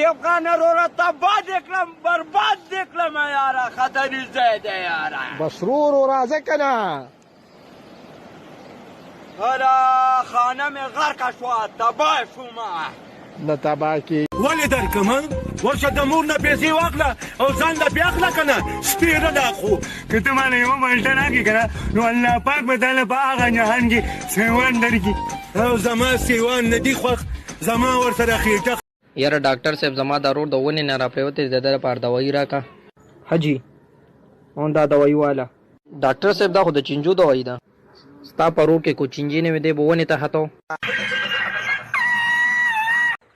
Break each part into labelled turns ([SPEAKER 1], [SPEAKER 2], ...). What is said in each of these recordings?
[SPEAKER 1] افغان رورا تباد اکلم برباد اکلم یارا خطری زیده یارا
[SPEAKER 2] بس رو راځه کنه
[SPEAKER 1] حالا خانم غرق شوا تباه شوما
[SPEAKER 2] نه تباه کی
[SPEAKER 3] ولې درکم ورشه د مور نه پیسې واخله او ځان له بیا اخله که نه سپېره دا خو که ته ماله یوه مالټه راکړې که نه نو الله پاک به تاله په هغه جهان کې سیوان درکړي او زما سیوان نه دي خوښ زما ورسره خېټه
[SPEAKER 4] یاره ډاکټر صاحب زما د ورور د ونې نه راپرېوتې د ده لپاره دوايي راکړه
[SPEAKER 5] حجي اون دا دوايي والا
[SPEAKER 4] ډاکټر صاحب دا خو د چینجو دوايي ده ستا په ورور کې کو چینجي نه وي دی به ونې ته هتو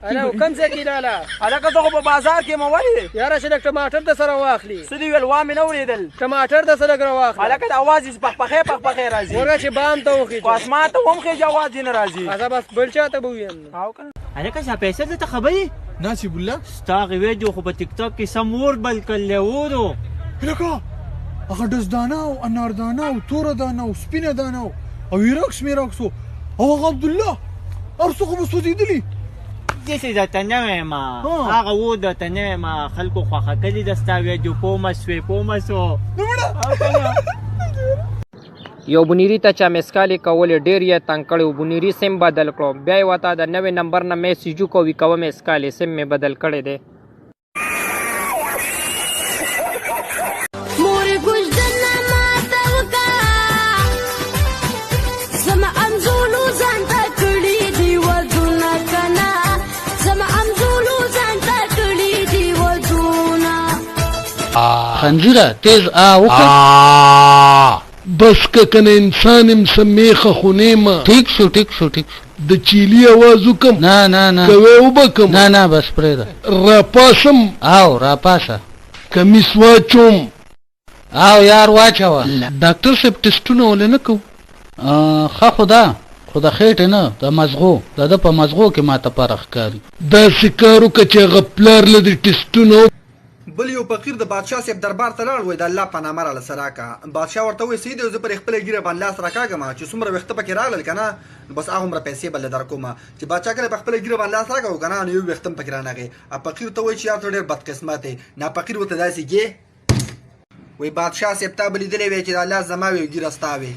[SPEAKER 5] الو کوم ځای کې لاله
[SPEAKER 1] هلکه زه خو په بازار کې م ولې
[SPEAKER 5] یاره چې لږ ټماټر د سره واخلي
[SPEAKER 1] څه دي ویل وا مې نه اورېدل
[SPEAKER 5] ټماټر د سره راواخلي
[SPEAKER 1] هلکه د اواز یې پخپخې پخپخې راځي
[SPEAKER 5] ورګه چې بام ته وخېږي
[SPEAKER 1] خو اسمان ته ومخېږي اواز یې نه راځي
[SPEAKER 5] هغه بس بل چا ته به ویم
[SPEAKER 1] او که
[SPEAKER 6] هلکه چا پیسې درته خبرې
[SPEAKER 7] ناصب الله
[SPEAKER 6] ستا هغې ویډیو خو په ټیک ټاک کې سم اور بل کړلی و نو
[SPEAKER 7] هلکه هغه ډزدانه او اناردانه او توره دانه او سپینه دانه او ایراکس میراکس او هغه عبدالله هر څه خو به سوځېدلي
[SPEAKER 6] داسې درته نه وایم هغه و درته نه وایم خلکو خوښه کړي ده ستا ویډیو پوه شوې پوه شو
[SPEAKER 4] یو بنیري ته چا مسکالې کولې ډېر یې تنګ کړی و بنیري سیم بدل کړو بیا یې ورته د نوې نمبر نه میسیج وکړو کوه مسکالې سیم مې بدل کړی دی
[SPEAKER 8] خنزیره تیز بس که کنه انسانم سمیخه خونیما ٹھیک شو ٹھیک شو ٹھیک شو د چیلی آواز وکم نه کوي وبکم نه بس پرېږده راپاسم او راپاسه کمیس واچوم او یار واچوه ډاکټر صاحب ټسټونه ولې نه کوو ښه خو د خېټې نه د مزغو د ده په مزغو کې ماته فرق ښکاري داسې کار وکړه چې هغه پلار له د ټسټونو
[SPEAKER 9] بل یو فقیر د بادشاه صاحب دربار ته لاړ وای د الله په نامه راله سره راکړه بادشاه ورته وایي سید زه پر خپله ږیره باندې لاس راکاږم چې څومره ویښته پکې راغلل که نه بس هغومره پیسې به له درکوم چې بادشاه کله په خپله ږیره باندې لاس راکاږو که نه نو یو ویښته هم پکې رانغی فقیر ته وایي چې یار ته ډېر بدقسمت دی نافقیر ورته داسې ګې وایي بادشاه صاحب تا به لیدلی وی چې دا لاس زما وي او ږیره ستا وي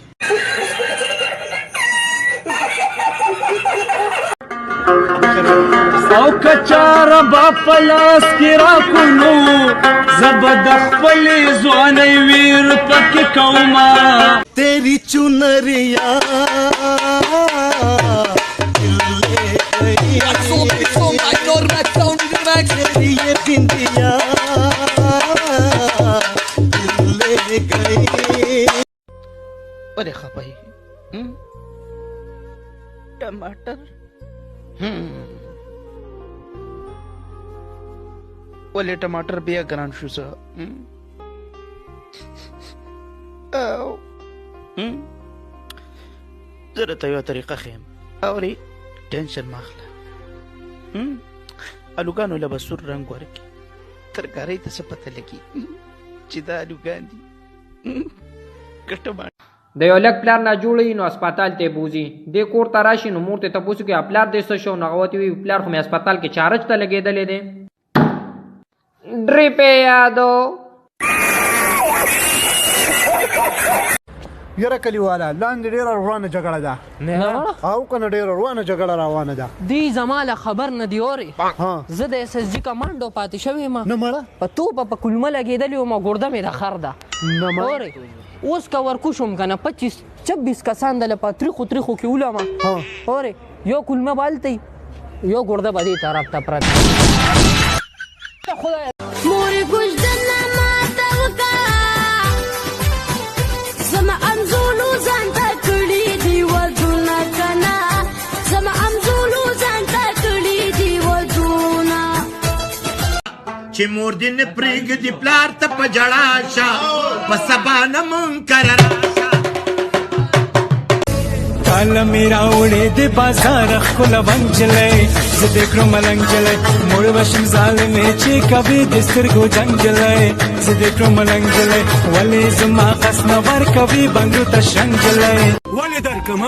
[SPEAKER 3] او کچاره با پلاس کې راکونو زبه د خپلې ځوانۍ ویر پکې کومه
[SPEAKER 10] تیری چنریا
[SPEAKER 4] ولې خپه یې ټماټر ولې ټماټر بیا ګران شو څه زه درته یوه طریقه ښیم اورې ټینشن مه اخله الوګانو له به سور رنګ ورکړي ترکارۍ ته څه پته لګي چې دا الوګان دي که ټماټر د یو لږ پلار نه جوړوي نو اسپتال ته بوځي دې کور ته راشي نو مور ته تپوس کوي پلار دې څه شو نو هغه ورته وایي پلار خو مې اسپتال کې چارج ته لګېدلی دی ډریپ یې یادو
[SPEAKER 7] یاره کلیواله لاندې ډېره روانه جګړه ده او که نه ډېره روانه جګړه روانه ده
[SPEAKER 11] دی زما له خبر نه دی اورې زه د اس اس جي کمانډو پاتې شوی یم
[SPEAKER 7] نه مړه
[SPEAKER 11] په توپه په کلمه لګېدلې وم او ګرده مې د خر ده اورې اوس که ورکوشم که نه 25-26 کسان دله په تریخو کې ولمه اورې یو کلمه به هلته یو ګرده به دې طرف ته پرته
[SPEAKER 12] مورې کوژدنه ماته وکړه زما امزولو ځان ته کړي دي ودونه که نه زما امزولو ځان ته کړي دي ودونه
[SPEAKER 3] چې مور دې نه پرېږدي پلار ته په ژړا شه په سبا نه منکر راشه
[SPEAKER 13] کاله مې راوړې د بازار ښکله ونجلۍ زه دې کړم ملنګ جلۍ موړ به شم ظالمې چې کوي د سترګو جنګ جلۍ زه دې کړم ملنګ جلۍ ولې زما قس نه ورکوي بنګو ته شنګ جلۍ
[SPEAKER 3] ولې درکم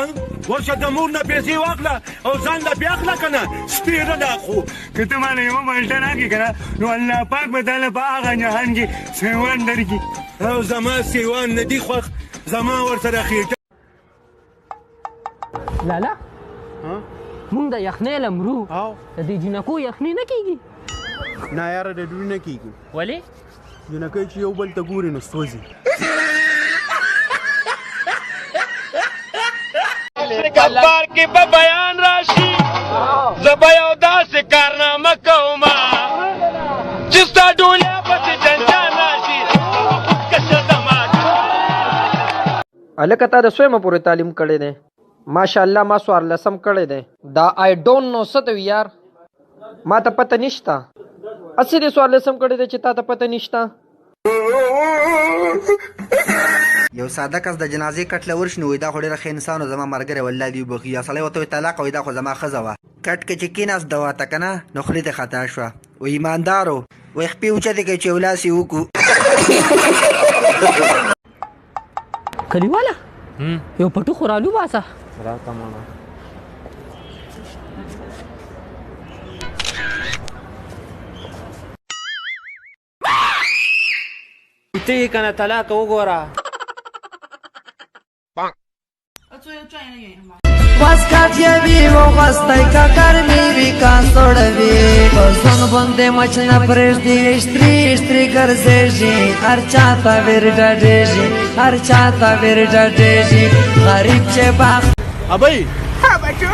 [SPEAKER 3] ورشه د مور نه پیسې واخله او ځان له بیا اخله که نه سپېره ده خو که ته ماله یوه مالټه راکړې که نه نو الله پاک به تاله په هغه جهان کې سیوان درکړي او زما سیوان نه دي خوښ زما ورسره خېټه
[SPEAKER 11] لالا مونږ د یخنۍ لمرو د دې جنکو یخني نه کېږي
[SPEAKER 14] نه یاره د ډوډۍ نه کېږي
[SPEAKER 11] ولې
[SPEAKER 14] جنکۍ چې یو بل ته ګوري نو سوځي
[SPEAKER 1] کبار کې په بیان راشي زبا یو داسې کارنامه کومه چې ستا ډولیا پسې جنجال راشي خودکشه زما
[SPEAKER 5] هلکه تا د سویمه پورې تعلیم کړی دی ماشاءالله ما 14 کړی دی دا آی ډونټ نو څه ته وي یار ما ته پته نشته هسې دې 14 کړی دی چې تا ته پته نشته
[SPEAKER 9] یو ساده کس د جنازې کټ له ورشي نو وایي دا خو ډېره ښه انسان و زما ملګری والله دې وبخي یا سړی ورته وایي طلاق وایي دا خو زما ښځه وه کټ کې چې کېناست دوا ته که نه نو خولې ته خطا شوه و ایماندارو وایي خپې اوچتې کوي چې یو لاس یې وکړو
[SPEAKER 11] کلیواله یو پټو خو رالو باسه
[SPEAKER 6] ته یې که نه طلاق وګوره
[SPEAKER 10] Łaskawie ogłastaj karmi kantorewi Kozon bonde maçına prejdi Eştri garzeji Arçata verda deji Arçata verda deji Garib çe bak
[SPEAKER 7] ابۍ
[SPEAKER 1] ها بچو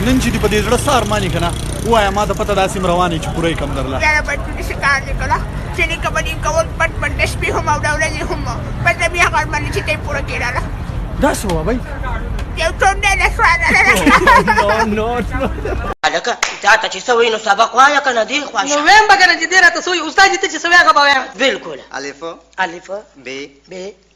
[SPEAKER 7] نن چې دې په دې زړه څه ارمانې که نه ووایه ما ته پته داسې م روانې چې پوره یې کړم درله
[SPEAKER 1] یاره بچو داسې کار دې کړه چې نیکه به دې کول پټ پټ د شپې هم او د ورځې هم بس د بیا هغه ارمانې چې ته یې پوره کېدله
[SPEAKER 7] داسې وه ابۍ
[SPEAKER 1] یو ټونډی د سواره
[SPEAKER 15] هلکه تا ته چې څه وایي نو سبق وایه که نه دې خوښ
[SPEAKER 16] نو ویم به که نه چې دې راته څه وایي استاد دې ته چې څه وایي هغه به وایم
[SPEAKER 15] بلکل
[SPEAKER 9] الف
[SPEAKER 15] الف
[SPEAKER 9] ب
[SPEAKER 15] ب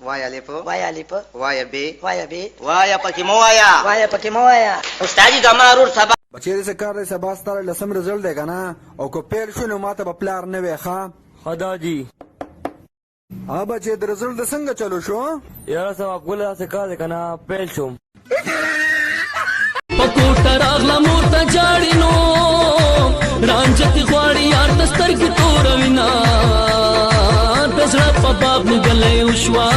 [SPEAKER 9] وای الف
[SPEAKER 15] وای الف
[SPEAKER 9] وای ب
[SPEAKER 15] وای ب
[SPEAKER 9] وای پکې مو وایا
[SPEAKER 15] وای پکې مه وایه استادي زما ورور سبق
[SPEAKER 9] بچې دې څه کار دی سبا ستاره لسم رزلټ دی که نه او که پیل شو نو ما ته به پلار نه وی ښه
[SPEAKER 6] خدا جی
[SPEAKER 9] ها بچې د رزلټ د څنګه چلو شو
[SPEAKER 6] یاره صاحب ګله داسې کار دی که نه پیل شوم
[SPEAKER 13] پکوټه راغله مور ته جاړي نو رانجتې غواړي یار ته سترګې توروینه د زړه په باب مې ګلی وشوه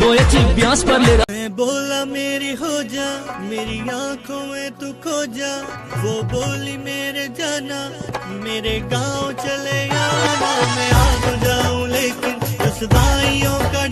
[SPEAKER 13] بویه چې بیا سپرلی
[SPEAKER 10] बोला मेरी हो जा मेरी आंखों में तू खो जा वो बोली मेरे जाना मेरे गांव चले आना मैं आ तो जाऊं लेकिन रुसवाइयों का